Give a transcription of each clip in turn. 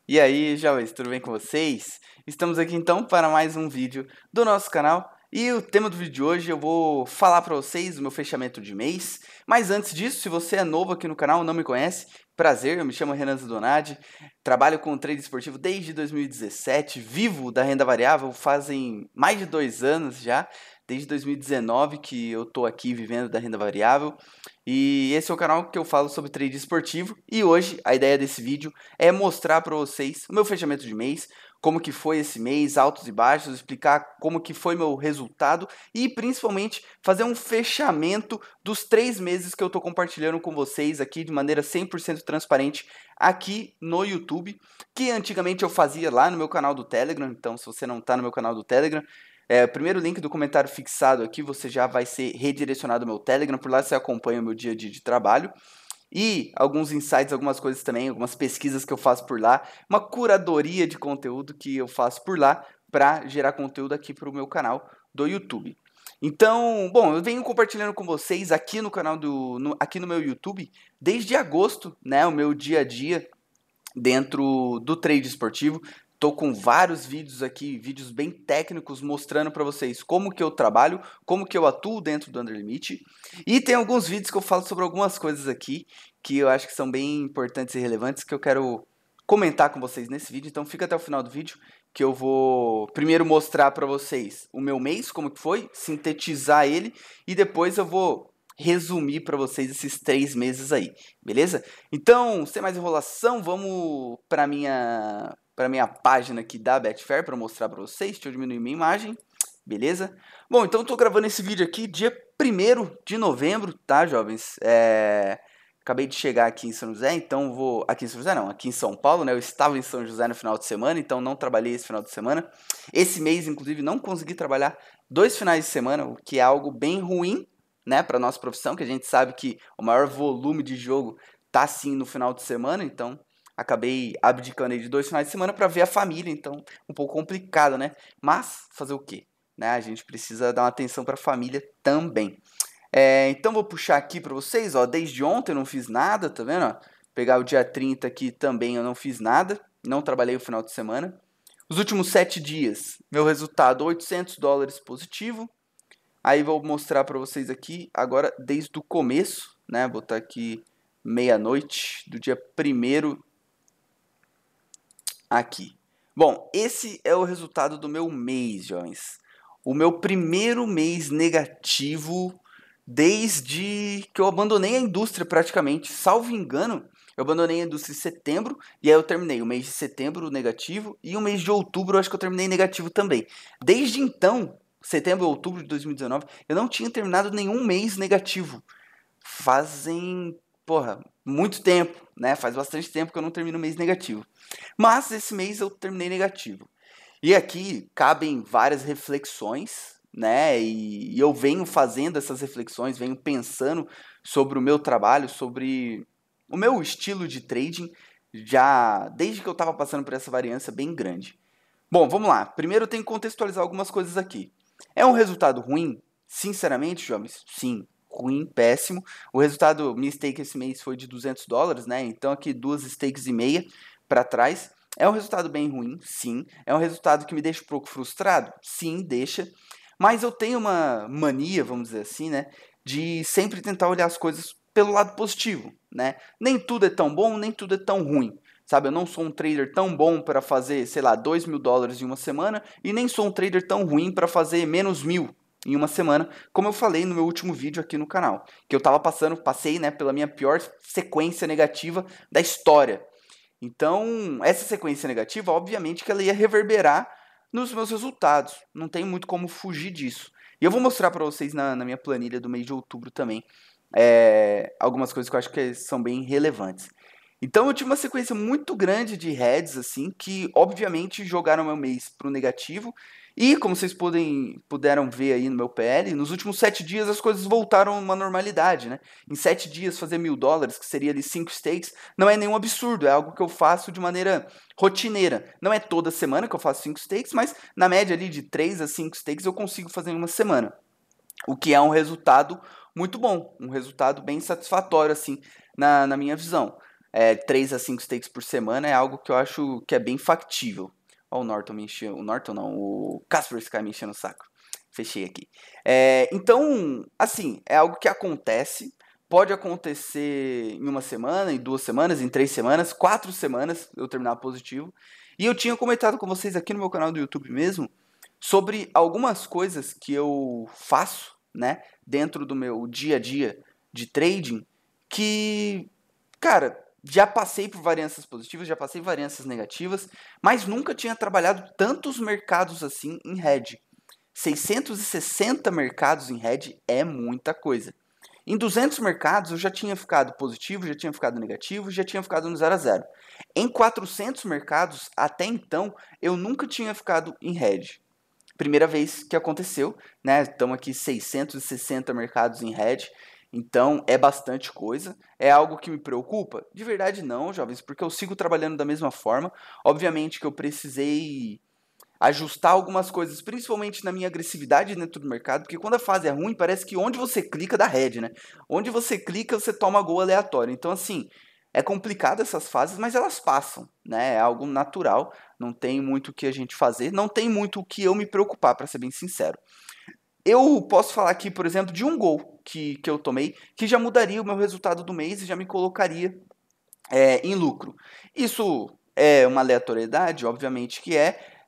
E aí, jovens, tudo bem com vocês? Estamos aqui então para mais um vídeo do nosso canal. E o tema do vídeo de hoje eu vou falar para vocês do meu fechamento de mês. Mas antes disso, se você é novo aqui no canal, não me conhece, prazer, eu me chamo Renan Zadonadi, trabalho com trade esportivo desde 2017, vivo da renda variável fazem mais de 2 anos já, desde 2019 que eu estou aqui vivendo da renda variável. E esse é o canal que eu falo sobre trade esportivo. E hoje a ideia desse vídeo é mostrar para vocês o meu fechamento de mês, como que foi esse mês, altos e baixos, explicar como que foi meu resultado e principalmente fazer um fechamento dos 3 meses que eu estou compartilhando com vocês aqui de maneira 100% transparente aqui no YouTube, que antigamente eu fazia lá no meu canal do Telegram. Então, se você não está no meu canal do Telegram, o primeiro link do comentário fixado aqui, você já vai ser redirecionado ao meu Telegram, por lá você acompanha o meu dia a dia de trabalho. E alguns insights, algumas coisas também, algumas pesquisas que eu faço por lá, uma curadoria de conteúdo que eu faço por lá para gerar conteúdo aqui para o meu canal do YouTube. Então, bom, eu venho compartilhando com vocês aqui no canal aqui no meu YouTube desde agosto, né, o meu dia a dia dentro do trade esportivo. Tô com vários vídeos aqui, vídeos bem técnicos, mostrando para vocês como que eu trabalho, como que eu atuo dentro do Under Limit. E tem alguns vídeos que eu falo sobre algumas coisas aqui que eu acho que são bem importantes e relevantes que eu quero comentar com vocês nesse vídeo. Então fica até o final do vídeo que eu vou primeiro mostrar para vocês o meu mês, como que foi, sintetizar ele e depois eu vou resumir para vocês esses 3 meses aí, beleza? Então, sem mais enrolação, vamos para minha página aqui da Betfair para mostrar para vocês. Deixa eu diminuir minha imagem, beleza? Bom, então eu tô gravando esse vídeo aqui dia 1º de novembro, tá, jovens? Acabei de chegar aqui em São José, então vou... Aqui em São José não, aqui em São Paulo, né? Eu estava em São José no final de semana, então não trabalhei esse final de semana. Esse mês, inclusive, não consegui trabalhar 2 finais de semana, o que é algo bem ruim, né, para nossa profissão, que a gente sabe que o maior volume de jogo tá sim no final de semana, então acabei abdicando aí de 2 finais de semana para ver a família, então um pouco complicado, né? Mas fazer o quê? Né? A gente precisa dar uma atenção para a família também. Então vou puxar aqui para vocês, ó, desde ontem eu não fiz nada, tá vendo? Ó? Pegar o dia 30 aqui também eu não fiz nada, não trabalhei o final de semana. Os últimos 7 dias, meu resultado $800 positivo. Aí vou mostrar para vocês aqui agora desde o começo, né? Vou botar aqui meia-noite do dia 1º aqui. Bom, esse é o resultado do meu mês, jovens. O meu primeiro mês negativo desde que eu abandonei a indústria praticamente. Salvo engano, eu abandonei a indústria em setembro e aí eu terminei o mês de setembro negativo e o mês de outubro eu acho que eu terminei negativo também. Desde então, setembro e outubro de 2019, eu não tinha terminado nenhum mês negativo. Fazem, porra, muito tempo, né? Faz bastante tempo que eu não termino o mês negativo. Mas esse mês eu terminei negativo. E aqui cabem várias reflexões, né? E eu venho fazendo essas reflexões, venho pensando sobre o meu trabalho, sobre o meu estilo de trading, já desde que eu estava passando por essa variância bem grande. Bom, vamos lá. Primeiro eu tenho que contextualizar algumas coisas aqui. É um resultado ruim? Sinceramente, jovens, sim. Ruim, péssimo. O resultado, minha stake esse mês foi de $200, né? Então aqui 2,5 stakes para trás. É um resultado bem ruim, sim. É um resultado que me deixa um pouco frustrado? Sim, deixa. Mas eu tenho uma mania, vamos dizer assim, né? De sempre tentar olhar as coisas pelo lado positivo, né? Nem tudo é tão bom, nem tudo é tão ruim. Sabe, eu não sou um trader tão bom para fazer, sei lá, $2.000 em uma semana e nem sou um trader tão ruim para fazer menos 1.000 em uma semana, como eu falei no meu último vídeo aqui no canal, que eu passei, né, pela minha pior sequência negativa da história. Então, essa sequência negativa, obviamente que ela ia reverberar nos meus resultados. Não tem muito como fugir disso. E eu vou mostrar para vocês na minha planilha do mês de outubro também algumas coisas que eu acho que são bem relevantes. Então eu tive uma sequência muito grande de heads, assim, que obviamente jogaram meu mês para o negativo. E como vocês puderam ver aí no meu PL, nos últimos 7 dias as coisas voltaram a uma normalidade, né? Em 7 dias fazer $1.000, que seria ali 5 stakes, não é nenhum absurdo, é algo que eu faço de maneira rotineira. Não é toda semana que eu faço 5 stakes, mas na média ali de 3 a 5 stakes eu consigo fazer em uma semana. O que é um resultado muito bom, um resultado bem satisfatório, assim, na minha visão. 3 a 5 stakes por semana é algo que eu acho que é bem factível. Ó, o Norton me encheu. O Norton não, o Kaspersky me enchendo o saco. Fechei aqui. Então, assim, é algo que acontece. Pode acontecer em uma semana, em 2 semanas, em 3 semanas, 4 semanas eu terminar positivo. E eu tinha comentado com vocês aqui no meu canal do YouTube mesmo sobre algumas coisas que eu faço, né, dentro do meu dia a dia de trading, que, cara, já passei por variâncias positivas, já passei por variâncias negativas, mas nunca tinha trabalhado tantos mercados assim em hedge. 660 mercados em hedge é muita coisa. Em 200 mercados eu já tinha ficado positivo, já tinha ficado negativo, já tinha ficado no 0 a 0. Em 400 mercados, até então, eu nunca tinha ficado em hedge. Primeira vez que aconteceu, né? Estamos aqui 660 mercados em hedge, então é bastante coisa. É algo que me preocupa? De verdade não, jovens, porque eu sigo trabalhando da mesma forma. Obviamente que eu precisei ajustar algumas coisas, principalmente na minha agressividade dentro do mercado, porque quando a fase é ruim, parece que onde você clica dá head, né? Onde você clica, você toma gol aleatório. Então, assim, é complicado essas fases, mas elas passam, né? É algo natural, não tem muito o que a gente fazer, não tem muito o que eu me preocupar, para ser bem sincero. Eu posso falar aqui, por exemplo, de um gol que eu tomei, que já mudaria o meu resultado do mês e já me colocaria em lucro. Isso é uma aleatoriedade, obviamente que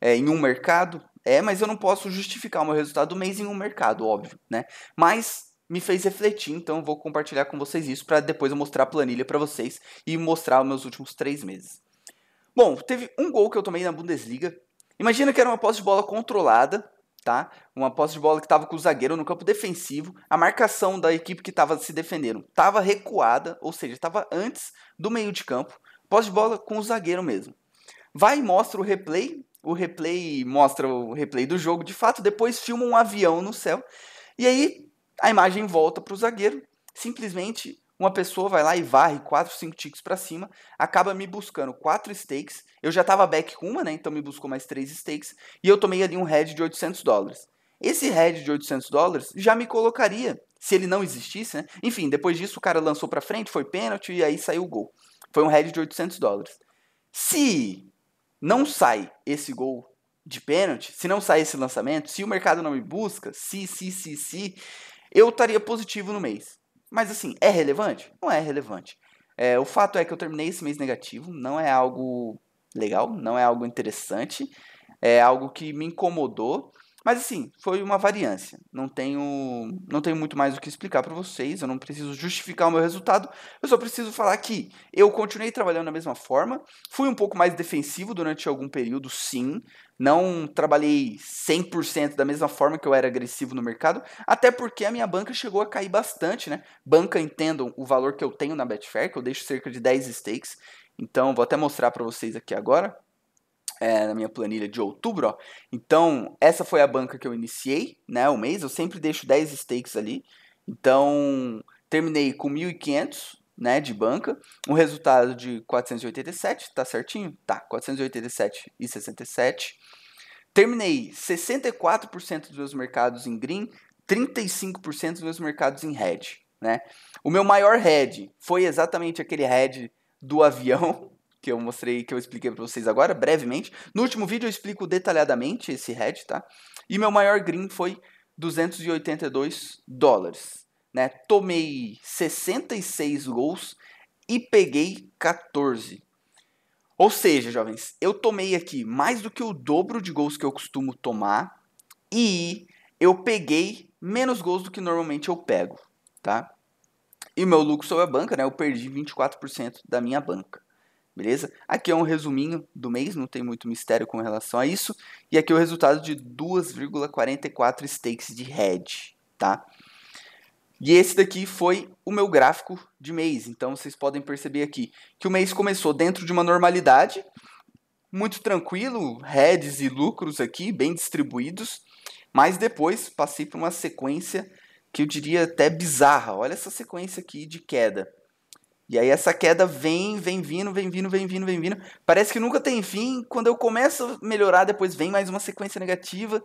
em um mercado, mas eu não posso justificar o meu resultado do mês em um mercado, óbvio, né? Mas me fez refletir, então eu vou compartilhar com vocês isso para depois eu mostrar a planilha para vocês e mostrar os meus últimos 3 meses. Bom, teve um gol que eu tomei na Bundesliga. Imagina que era uma posse de bola controlada, tá? Uma posse de bola que estava com o zagueiro no campo defensivo. A marcação da equipe que estava se defendendo estava recuada, ou seja, estava antes do meio de campo. Posse de bola com o zagueiro mesmo. Vai e mostra o replay. O replay mostra o replay do jogo, de fato. Depois filma um avião no céu. E aí a imagem volta para o zagueiro. Simplesmente uma pessoa vai lá e varre 4, 5 ticks para cima, acaba me buscando 4 stakes. Eu já estava back com uma, né? Então me buscou mais 3 stakes. E eu tomei ali um head de $800. Esse head de $800 já me colocaria, se ele não existisse, né? Enfim, depois disso o cara lançou para frente, foi pênalti e aí saiu o gol. Foi um head de $800. Se não sai esse gol de pênalti, se não sai esse lançamento, se o mercado não me busca, se, eu estaria positivo no mês. Mas assim, é relevante? Não é relevante. O fato é que eu terminei esse mês negativo, não é algo legal, não é algo interessante, é algo que me incomodou. Mas assim, foi uma variância. Não tenho muito mais o que explicar para vocês. Eu não preciso justificar o meu resultado. Eu só preciso falar que eu continuei trabalhando da mesma forma. Fui um pouco mais defensivo durante algum período, sim. Não trabalhei 100% da mesma forma que eu era agressivo no mercado. Até porque a minha banca chegou a cair bastante, né? Banca, entendam o valor que eu tenho na Betfair, que eu deixo cerca de 10 stakes. Então, vou até mostrar para vocês aqui agora. Na minha planilha de outubro, ó. Então, essa foi a banca que eu iniciei, né, o mês. Eu sempre deixo 10 stakes ali. Então, terminei com 1.500, né, de banca. Um resultado de 487, tá certinho? Tá, 487,67. Terminei 64% dos meus mercados em green, 35% dos meus mercados em hedge, né? O meu maior hedge foi exatamente aquele hedge do avião, que eu mostrei, que eu expliquei para vocês agora, brevemente. No último vídeo eu explico detalhadamente esse hedge, tá? E meu maior green foi $282, né? Tomei 66 gols e peguei 14. Ou seja, jovens, eu tomei aqui mais do que o dobro de gols que eu costumo tomar e eu peguei menos gols do que normalmente eu pego, tá? E o meu lucro sobre a banca, né? Eu perdi 24% da minha banca. Beleza? Aqui é um resuminho do mês, não tem muito mistério com relação a isso. E aqui é o resultado de 2,44 stakes de hedge, tá? E esse daqui foi o meu gráfico de mês. Então vocês podem perceber aqui que o mês começou dentro de uma normalidade, muito tranquilo, heads e lucros aqui, bem distribuídos. Mas depois passei por uma sequência que eu diria até bizarra. Olha essa sequência aqui de queda. E aí essa queda vem vindo. Parece que nunca tem fim. Quando eu começo a melhorar, depois vem mais uma sequência negativa.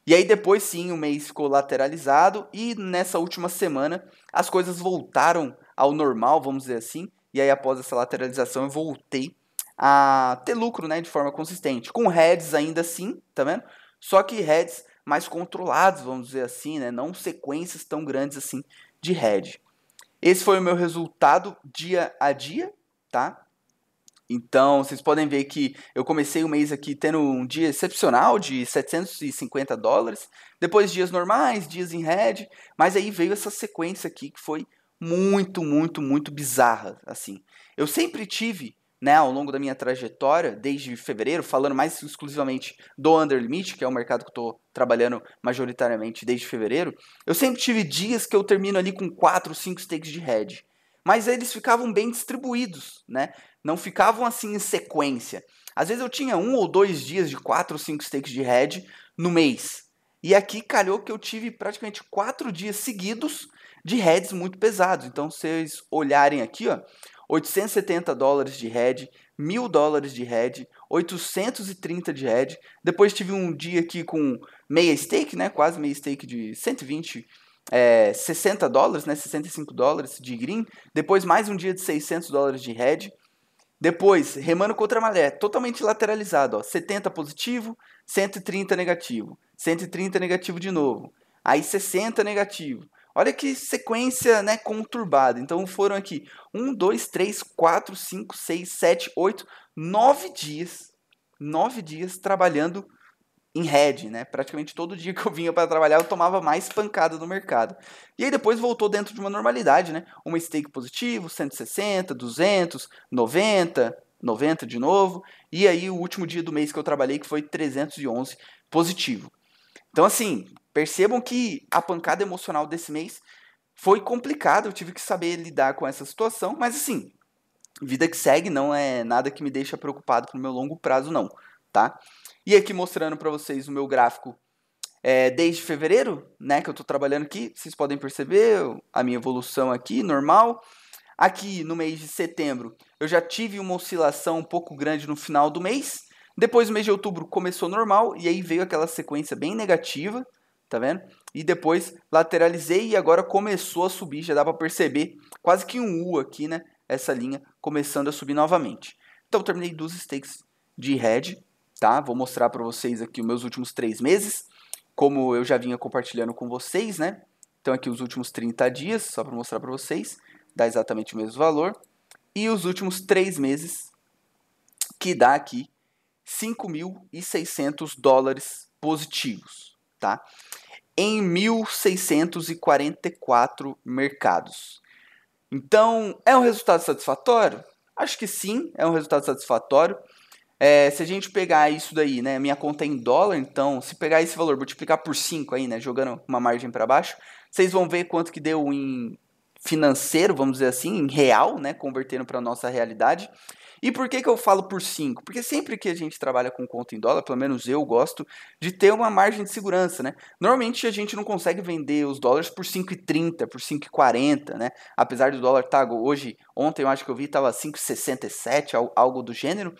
E aí depois sim, o mês ficou lateralizado. E nessa última semana, as coisas voltaram ao normal, vamos dizer assim. e aí após essa lateralização eu voltei a ter lucro, né, de forma consistente. Com heads ainda assim, tá vendo? Só que heads mais controlados, vamos dizer assim, né, não sequências tão grandes assim de head. Esse foi o meu resultado dia a dia, tá? Então, vocês podem ver que eu comecei o mês aqui tendo um dia excepcional de $750, depois dias normais, dias em red, mas aí veio essa sequência aqui que foi muito bizarra, assim. Eu sempre tive, né, ao longo da minha trajetória, desde fevereiro, falando mais exclusivamente do Under Limit, que é o mercado que eu estou trabalhando majoritariamente desde fevereiro, eu sempre tive dias que eu termino ali com 4, 5 stakes de red. Mas eles ficavam bem distribuídos, né? Não ficavam assim em sequência. Às vezes eu tinha 1 ou 2 dias de 4 ou 5 stakes de red no mês. E aqui calhou que eu tive praticamente 4 dias seguidos de heads muito pesados. Então, se vocês olharem aqui, ó, $870 de head, $1.000 de head, 830 de head. Depois tive um dia aqui com meia stake, né? Quase meia stake de 120 $60, né, $65 de green, depois mais um dia de $600 de head, depois remando contra a maré, totalmente lateralizado, ó, 70 positivo, 130 negativo, 130 negativo de novo, aí 60 negativo. Olha que sequência, né, conturbada. Então foram aqui 1, 2, 3, 4, 5, 6, 7, 8, 9 dias. 9 dias trabalhando em head, né? Praticamente todo dia que eu vinha para trabalhar eu tomava mais pancada no mercado. E aí depois voltou dentro de uma normalidade, né? Uma stake positivo, 160, 200, 90, 90 de novo. E aí o último dia do mês que eu trabalhei que foi 311 positivo. Então assim, percebam que a pancada emocional desse mês foi complicada, eu tive que saber lidar com essa situação, mas assim, vida que segue, não é nada que me deixa preocupado pro meu longo prazo não, tá? E aqui mostrando para vocês o meu gráfico desde fevereiro, né, que eu estou trabalhando aqui. Vocês podem perceber a minha evolução aqui, normal. Aqui no mês de setembro, eu já tive uma oscilação um pouco grande no final do mês. Depois, no mês de outubro, começou normal e aí veio aquela sequência bem negativa, tá vendo? E depois lateralizei e agora começou a subir, já dá para perceber quase que um U aqui, né? Essa linha começando a subir novamente. Então, eu terminei 2 stakes de head, tá? Vou mostrar para vocês aqui os meus últimos 3 meses, como eu já vinha compartilhando com vocês, né? Então aqui os últimos 30 dias, só para mostrar para vocês, dá exatamente o mesmo valor. E os últimos 3 meses, que dá aqui $5.600 positivos, tá? Em 1.644 mercados. Então, é um resultado satisfatório? Acho que sim, é um resultado satisfatório. Se a gente pegar isso daí, né, minha conta é em dólar, então se pegar esse valor, multiplicar por 5 aí, né, jogando uma margem para baixo, vocês vão ver quanto que deu em financeiro, vamos dizer assim, em real, né, convertendo para a nossa realidade. E por que eu falo por 5? Porque sempre que a gente trabalha com conta em dólar, pelo menos eu gosto de ter uma margem de segurança, né? Normalmente a gente não consegue vender os dólares por 5,30, por 5,40, né? Apesar do dólar estar hoje, ontem eu acho que eu vi, estava 5,67, algo do gênero.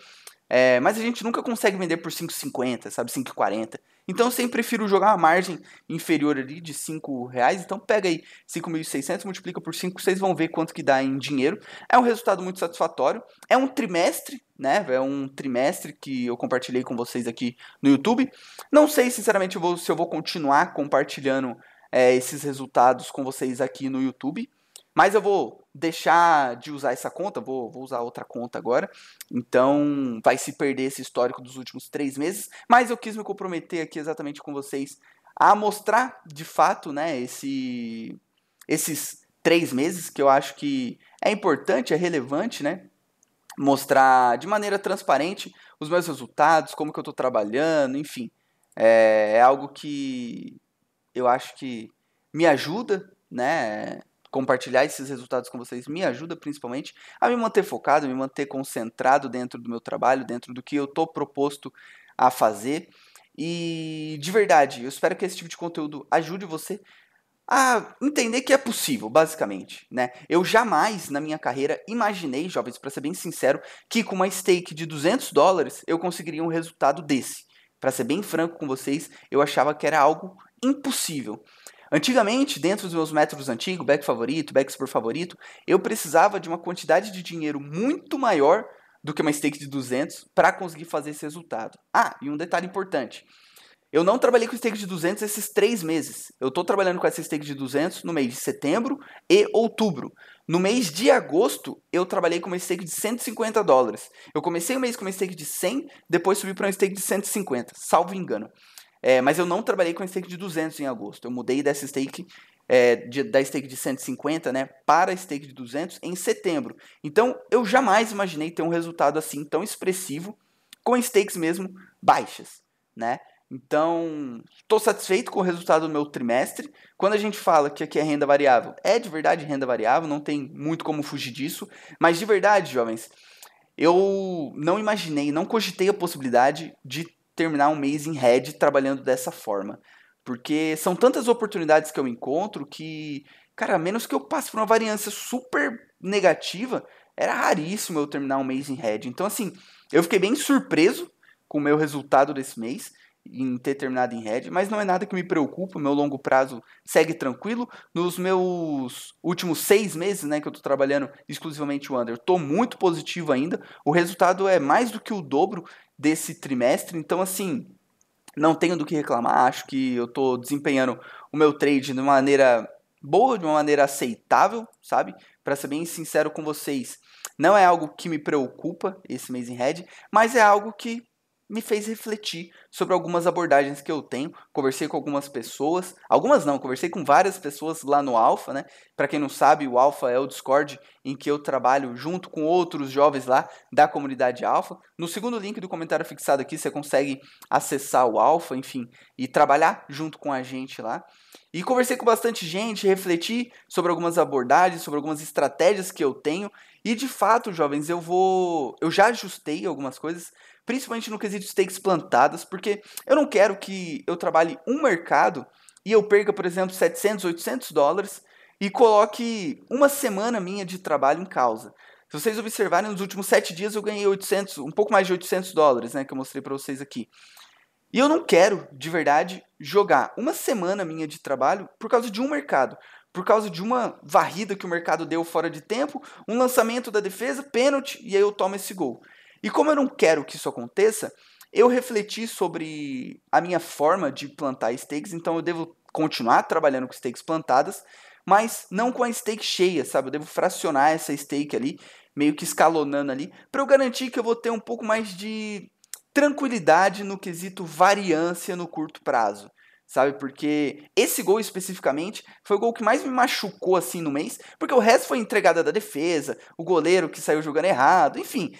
Mas a gente nunca consegue vender por 5,50, sabe, 5,40. Então eu sempre prefiro jogar uma margem inferior ali de R$5. Então pega aí 5.600, multiplica por 5, vocês vão ver quanto que dá em dinheiro. É um resultado muito satisfatório. É um trimestre, né? É um trimestre que eu compartilhei com vocês aqui no YouTube. Não sei, sinceramente, se eu vou continuar compartilhando esses resultados com vocês aqui no YouTube. Mas eu vou deixar de usar essa conta, vou usar outra conta agora. Então vai se perder esse histórico dos últimos 3 meses. Mas eu quis me comprometer aqui exatamente com vocês a mostrar de fato, né, esses 3 meses que eu acho que é importante, é relevante, né? Mostrar de maneira transparente os meus resultados, como que eu estou trabalhando, enfim. É algo que eu acho que me ajuda, né? Compartilhar esses resultados com vocês me ajuda principalmente a me manter focado, a me manter concentrado dentro do meu trabalho, dentro do que eu estou proposto a fazer. E de verdade, eu espero que esse tipo de conteúdo ajude você a entender que é possível, basicamente, né? Eu jamais na minha carreira imaginei, jovens, para ser bem sincero, que com uma stake de $200 eu conseguiria um resultado desse. Para ser bem franco com vocês, eu achava que era algo impossível. Antigamente, dentro dos meus métodos antigos, back favorito, back super favorito, eu precisava de uma quantidade de dinheiro muito maior do que uma stake de 200 para conseguir fazer esse resultado. Ah, e um detalhe importante. Eu não trabalhei com stake de 200 esses 3 meses. Eu estou trabalhando com essa stake de 200 no mês de setembro e outubro. No mês de agosto, eu trabalhei com uma stake de $150. Eu comecei o mês com uma stake de 100, depois subi para uma stake de 150, salvo engano. Mas eu não trabalhei com a stake de 200 em agosto. Eu mudei dessa stake, da stake de 150, né, para a stake de 200 em setembro. Então, eu jamais imaginei ter um resultado assim tão expressivo com stakes mesmo baixas, né? Então, estou satisfeito com o resultado do meu trimestre. Quando a gente fala que aqui é renda variável, é de verdade renda variável, não tem muito como fugir disso. Mas de verdade, jovens, eu não imaginei, não cogitei a possibilidade de terminar um mês em red trabalhando dessa forma. Porque são tantas oportunidades que eu encontro que, cara, a menos que eu passe por uma variância super negativa, era raríssimo eu terminar um mês em red. Então, assim, eu fiquei bem surpreso com o meu resultado desse mês, em ter terminado em red, mas não é nada que me preocupa, o meu longo prazo segue tranquilo. Nos meus últimos 6 meses, né, que eu tô trabalhando exclusivamente o under, tô muito positivo ainda, o resultado é mais do que o dobro desse trimestre, então assim, não tenho do que reclamar, acho que eu tô desempenhando o meu trade de uma maneira boa, de uma maneira aceitável, sabe? Para ser bem sincero com vocês, não é algo que me preocupa esse mês em red, mas é algo que me fez refletir sobre algumas abordagens que eu tenho. Conversei com algumas pessoas, algumas não, conversei com várias pessoas lá no Alpha, né? Para quem não sabe, o Alpha é o Discord em que eu trabalho junto com outros jovens lá da comunidade Alpha. No segundo link do comentário fixado aqui, você consegue acessar o Alpha, enfim, e trabalhar junto com a gente lá. E conversei com bastante gente, refleti sobre algumas abordagens, sobre algumas estratégias que eu tenho. E de fato, jovens, eu já ajustei algumas coisas, principalmente no quesito stakes plantadas, porque eu não quero que eu trabalhe um mercado e eu perca, por exemplo, 700, 800 dólares e coloque uma semana minha de trabalho em causa. Se vocês observarem, nos últimos 7 dias eu ganhei 800, um pouco mais de 800 dólares, né, que eu mostrei para vocês aqui. E eu não quero, de verdade, jogar uma semana minha de trabalho por causa de um mercado, por causa de uma varrida que o mercado deu fora de tempo, um lançamento da defesa, pênalti, e aí eu tomo esse gol. E como eu não quero que isso aconteça, eu refleti sobre a minha forma de plantar stakes, então eu devo continuar trabalhando com stakes plantadas, mas não com a stake cheia, sabe? Eu devo fracionar essa stake ali, meio que escalonando ali, para eu garantir que eu vou ter um pouco mais de tranquilidade no quesito variância no curto prazo, sabe? Porque esse gol especificamente foi o gol que mais me machucou assim no mês, porque o resto foi entregada da defesa, o goleiro que saiu jogando errado, enfim,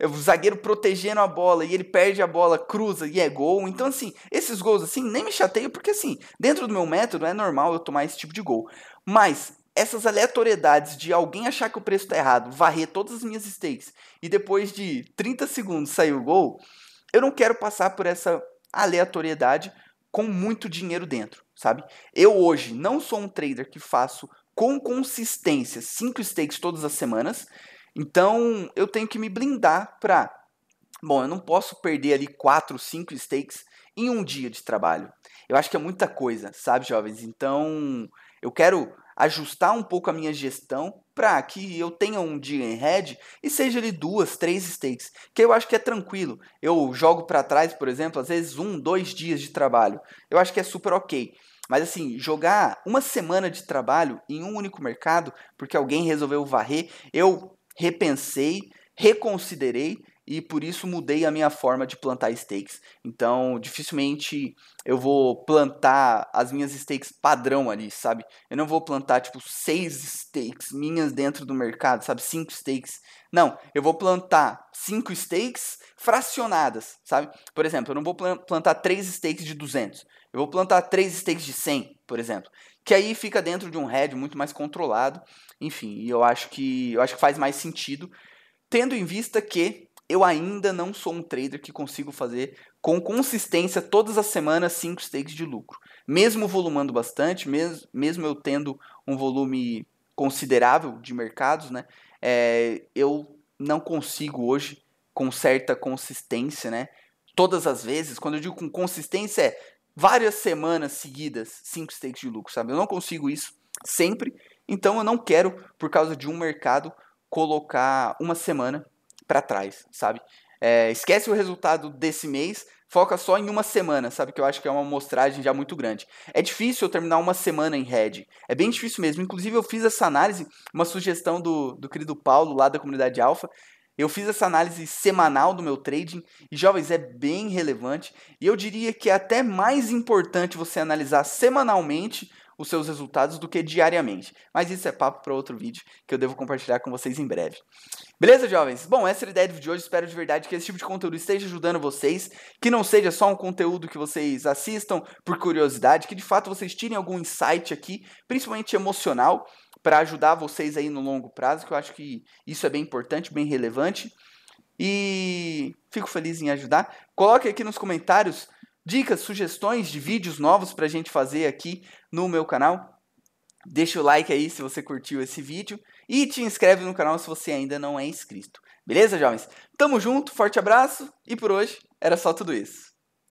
o zagueiro protegendo a bola e ele perde a bola, cruza e é gol. Então assim, esses gols assim nem me chateio porque assim, dentro do meu método é normal eu tomar esse tipo de gol. Mas essas aleatoriedades de alguém achar que o preço está errado, varrer todas as minhas stakes e depois de 30 segundos sair o gol, eu não quero passar por essa aleatoriedade com muito dinheiro dentro, sabe? Eu hoje não sou um trader que faço com consistência 5 stakes todas as semanas, então eu tenho que me blindar para, bom, eu não posso perder ali 4, 5 stakes em um dia de trabalho. Eu acho que é muita coisa, sabe, jovens? Então, eu quero ajustar um pouco a minha gestão para que eu tenha um dia em red e seja ali 2, 3 stakes, que eu acho que é tranquilo. Eu jogo para trás, por exemplo, às vezes 1, 2 dias de trabalho. Eu acho que é super ok. Mas assim, jogar uma semana de trabalho em um único mercado, porque alguém resolveu varrer, eu repensei, reconsiderei e por isso mudei a minha forma de plantar stakes. Então, dificilmente eu vou plantar as minhas stakes padrão ali, sabe? Eu não vou plantar, tipo, 6 stakes minhas dentro do mercado, sabe? 5 stakes. Não, eu vou plantar 5 stakes fracionadas, sabe? Por exemplo, eu não vou plantar 3 stakes de 200. Eu vou plantar 3 stakes de 100, por exemplo. Que aí fica dentro de um head muito mais controlado. Enfim, e eu acho que faz mais sentido, tendo em vista que eu ainda não sou um trader que consigo fazer com consistência todas as semanas 5 stakes de lucro. Mesmo volumando bastante, mesmo eu tendo um volume considerável de mercados, né, eu não consigo hoje, com certa consistência, né, todas as vezes, quando eu digo com consistência várias semanas seguidas 5 stakes de lucro, sabe? Eu não consigo isso sempre, então eu não quero, por causa de um mercado, colocar uma semana para trás, sabe? Esquece o resultado desse mês, foca só em uma semana, sabe? Que eu acho que é uma amostragem já muito grande. É difícil eu terminar uma semana em red, é bem difícil mesmo. Inclusive eu fiz essa análise, uma sugestão do querido Paulo lá da comunidade Alpha. Eu fiz essa análise semanal do meu trading e, jovens, é bem relevante. E eu diria que é até mais importante você analisar semanalmente os seus resultados do que diariamente. Mas isso é papo para outro vídeo que eu devo compartilhar com vocês em breve. Beleza, jovens? Bom, essa era a ideia do vídeo de hoje. Espero de verdade que esse tipo de conteúdo esteja ajudando vocês, que não seja só um conteúdo que vocês assistam por curiosidade, que de fato vocês tirem algum insight aqui, principalmente emocional, para ajudar vocês aí no longo prazo, que eu acho que isso é bem importante, bem relevante. E fico feliz em ajudar. Coloque aqui nos comentários dicas, sugestões de vídeos novos para a gente fazer aqui no meu canal. Deixa o like aí se você curtiu esse vídeo e te inscreve no canal se você ainda não é inscrito. Beleza, jovens? Tamo junto, forte abraço e por hoje era só tudo isso.